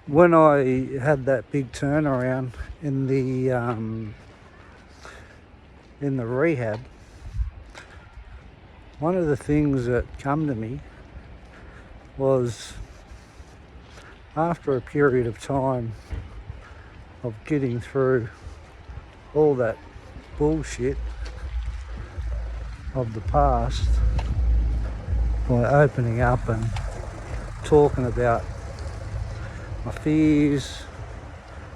When I had that big turnaround in the rehab, one of the things that come to me was, after a period of time of getting through all that bullshit of the past, by opening up and talking about my fears,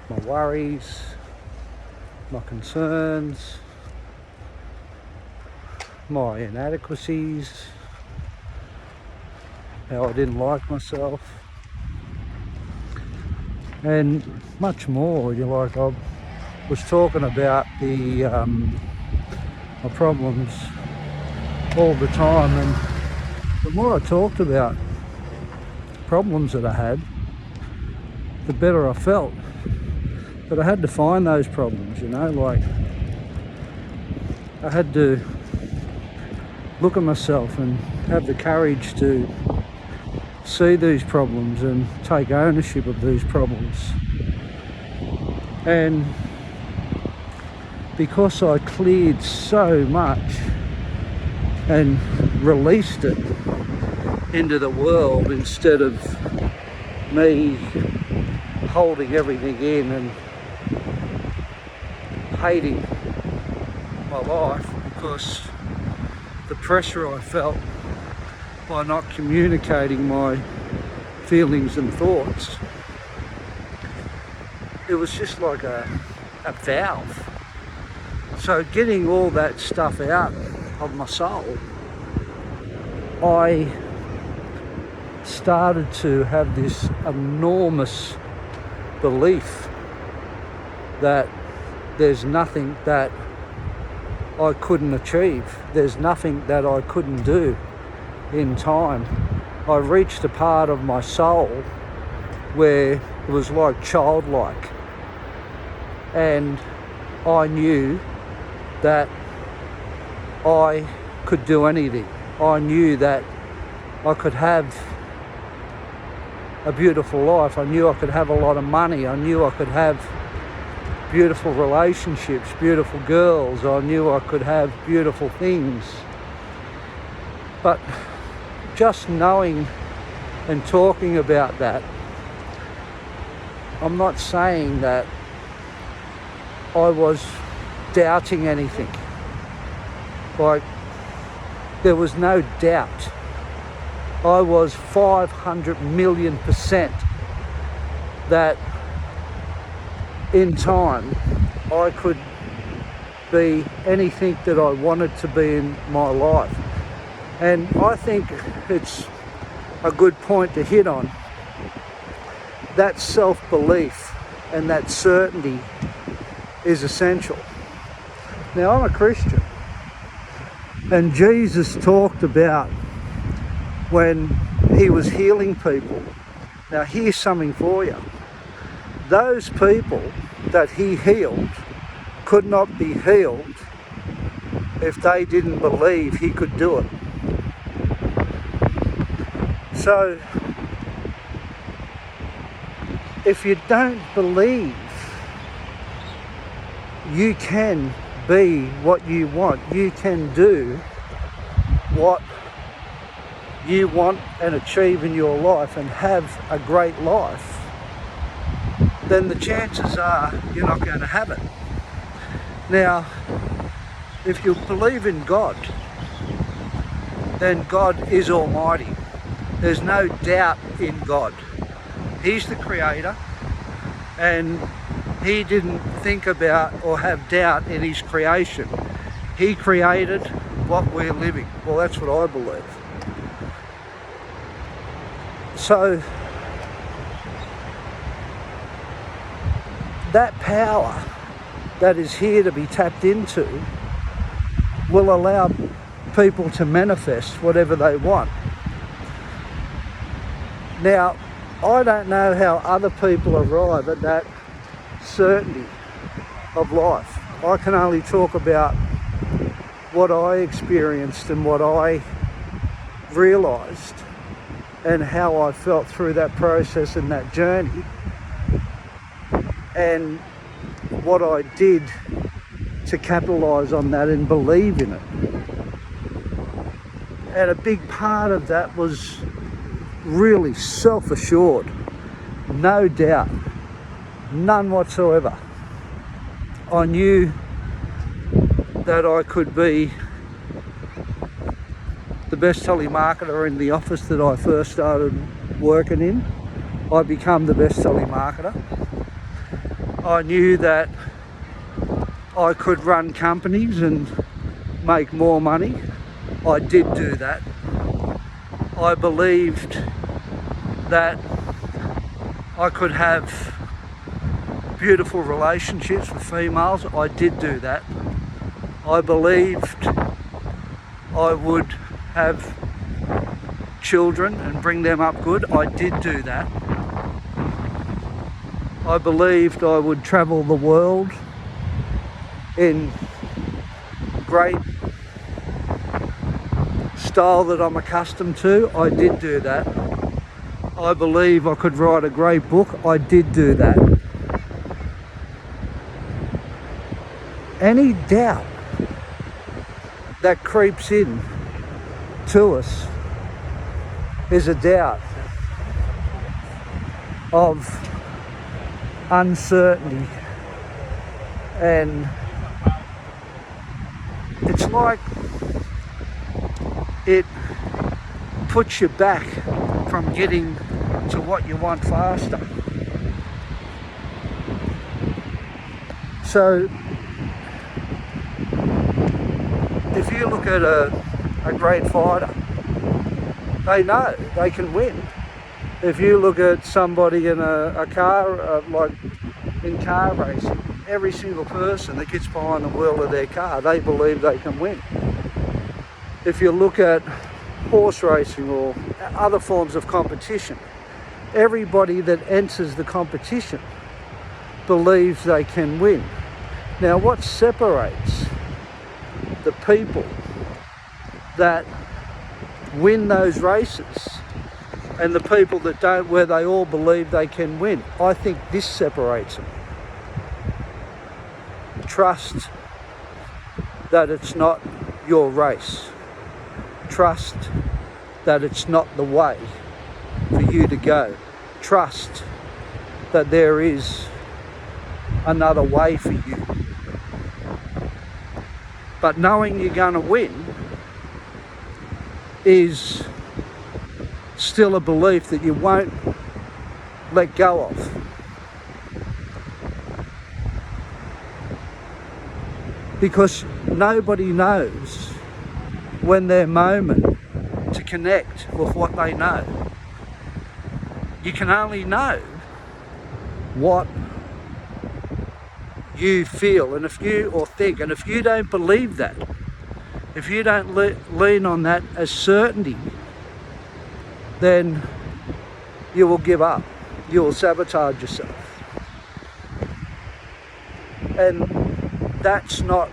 my worries, my concerns, my inadequacies, how I didn't like myself, and much more. I was talking about my problems all the time, and the more I talked about problems that I had, the better I felt. But I had to find those problems, like I had to look at myself and have the courage to see these problems and take ownership of these problems. And because I cleared so much and released it into the world, instead of me holding everything in and hating my life because the pressure I felt by not communicating my feelings and thoughts, it was just like a valve. So getting all that stuff out of my soul, I started to have this enormous belief that there's nothing that I couldn't achieve. There's nothing that I couldn't do in time. I reached a part of my soul where it was like childlike, and I knew that I could do anything. I knew that I could have a beautiful life. I knew I could have a lot of money. I knew I could have beautiful relationships, beautiful girls. I knew I could have beautiful things. But just knowing and talking about that, I'm not saying that I was doubting anything. Like, there was no doubt. I was 500 million% that in time I could be anything that I wanted to be in my life. And I think it's a good point to hit on. That self-belief and that certainty is essential. Now, I'm a Christian, and Jesus talked about when he was healing people. Now, here's something for you. Those people that he healed could not be healed if they didn't believe he could do it. So, if you don't believe you can be what you want, you can do what you want and achieve in your life and have a great life, then the chances are you're not going to have it. Now, if you believe in God, then God is almighty. There's no doubt in God. He's the creator, and he didn't think about or have doubt in his creation. He created what we're living. Well, that's what I believe. So that power that is here to be tapped into will allow people to manifest whatever they want. Now, I don't know how other people arrive at that certainty of life. I can only talk about what I experienced and what I realised and how I felt through that process and that journey. and what I did to capitalise on that and believe in it. And a big part of that was really self-assured, no doubt, none whatsoever. I knew that I could be the best telemarketer in the office that I first started working in. I became the best telemarketer. I knew that I could run companies and make more money. I did do that. I believed that I could have beautiful relationships with females. I did do that. I believed I would have children and bring them up good. I did do that. I believed I would travel the world in great style that I'm accustomed to. I did do that. I believe I could write a great book. I did do that. Any doubt that creeps in to us is a doubt of uncertainty, and it's like it puts you back from getting to what you want faster. So if you look at a great fighter, they know they can win. If you look at somebody in a car, like in car racing, every single person that gets behind the wheel of their car, they believe they can win. If you look at horse racing or other forms of competition, everybody that enters the competition believes they can win. Now, what separates the people that win those races and the people that don't, where they all believe they can win? I think this separates them. Trust that it's not your race. Trust that it's not the way for you to go. Trust that there is another way for you. But knowing you're going to win is still a belief that you won't let go of. Because nobody knows when their moment to connect with what they know. You can only know what you feel and if you or think, and if you don't believe that, if you don't lean on that as certainty, then you will give up. You will sabotage yourself. And that's not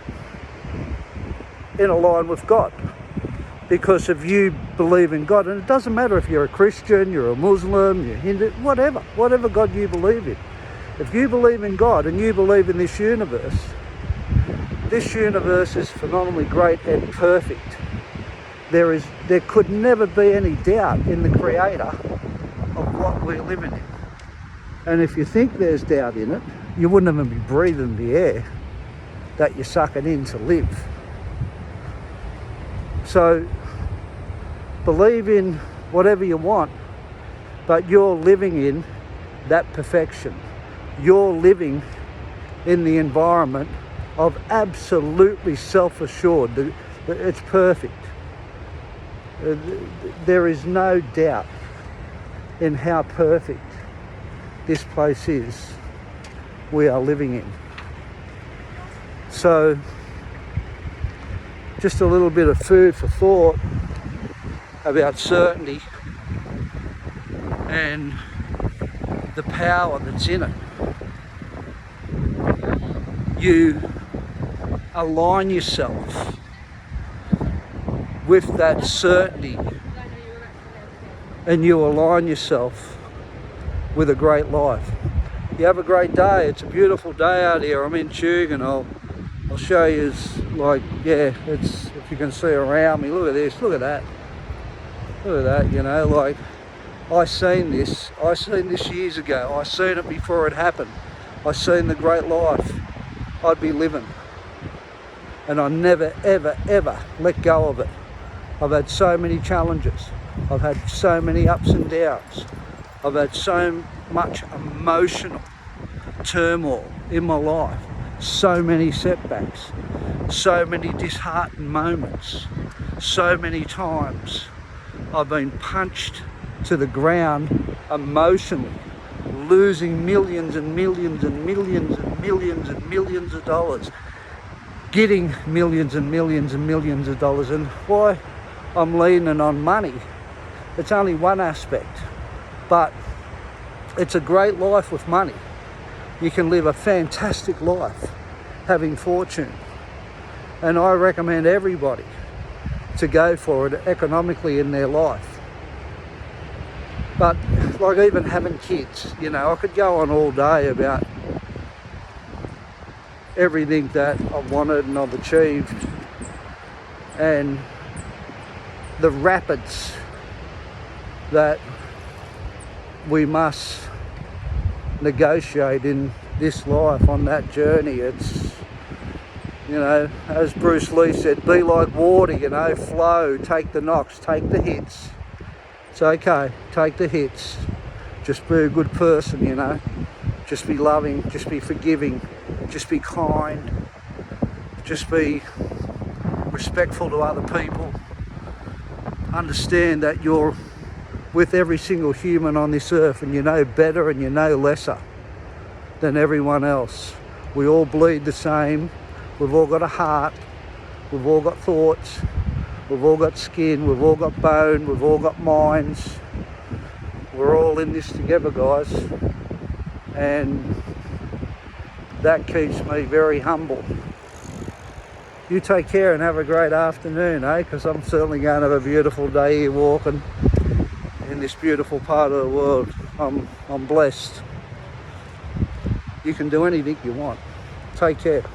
in line with God. Because if you believe in God, and it doesn't matter if you're a Christian, you're a Muslim, you're Hindu, whatever God you believe in. If you believe in God and you believe in this universe is phenomenally great and perfect. There could never be any doubt in the Creator of what we're living in. And if you think there's doubt in it, you wouldn't even be breathing the air that you're sucking in to live. So believe in whatever you want, but you're living in that perfection. You're living in the environment of absolutely self-assured. It's perfect. There is no doubt in how perfect this place is we are living in. So just a little bit of food for thought about certainty and the power that's in it. You align yourself with that certainty and you align yourself with a great life. You have a great day. It's a beautiful day out here. I'm in Tugun. I'll show you, like, yeah, it's, if you can see around me, look at this, look at that, you know, like, I seen this years ago. I seen it before it happened. I seen the great life I'd be living, and I never ever ever let go of it. I've had so many challenges, I've had so many ups and downs, I've had so much emotional turmoil in my life, so many setbacks, so many disheartened moments, so many times I've been punched to the ground emotionally, losing millions and millions and millions and millions and millions of dollars, getting millions and millions and millions of dollars. And why I'm leaning on money, it's only one aspect, but it's a great life with money. You can live a fantastic life having fortune, and I recommend everybody to go for it economically in their life. But like even having kids, you know, I could go on all day about everything that I've wanted and I've achieved, and the rapids that we must negotiate in this life on that journey. It's, you know, as Bruce Lee said, be like water, you know, flow, take the knocks, take the hits. It's okay, take the hits. Just be a good person, you know. Just be loving, just be forgiving, just be kind, just be respectful to other people. Understand that you're with every single human on this earth, and you know better and you know lesser than everyone else. We all bleed the same. We've all got a heart. We've all got thoughts. We've all got skin. We've all got bone. We've all got minds. We're all in this together, guys. And that keeps me very humble. You take care and have a great afternoon, eh? Because I'm certainly going to have a beautiful day here walking in this beautiful part of the world. I'm blessed. You can do anything you want. Take care.